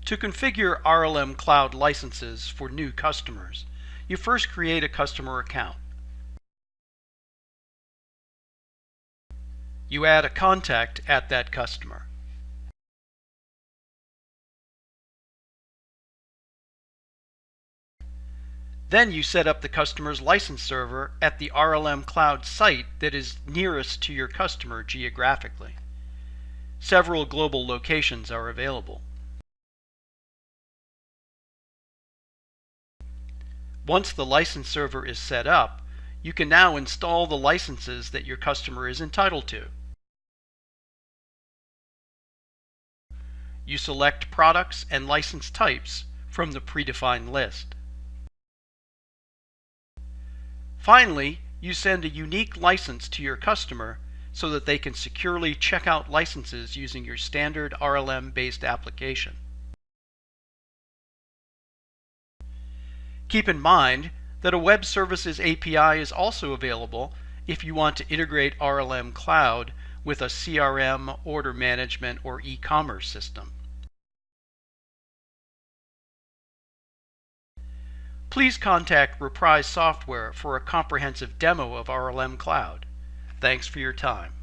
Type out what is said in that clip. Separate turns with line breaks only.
To configure RLM Cloud licenses for new customers, you first create a customer account. You add a contact at that customer. Then you set up the customer's license server at the RLM Cloud site that is nearest to your customer geographically. Several global locations are available. Once the license server is set up, you can now install the licenses that your customer is entitled to. You select products and license types from the predefined list. Finally, you send a unique license to your customer so that they can securely check out licenses using your standard RLM-based application. Keep in mind that a Web Services API is also available if you want to integrate RLM Cloud with a CRM, order management, or e-commerce system. Please contact Reprise Software for a comprehensive demo of RLM Cloud. Thanks for your time.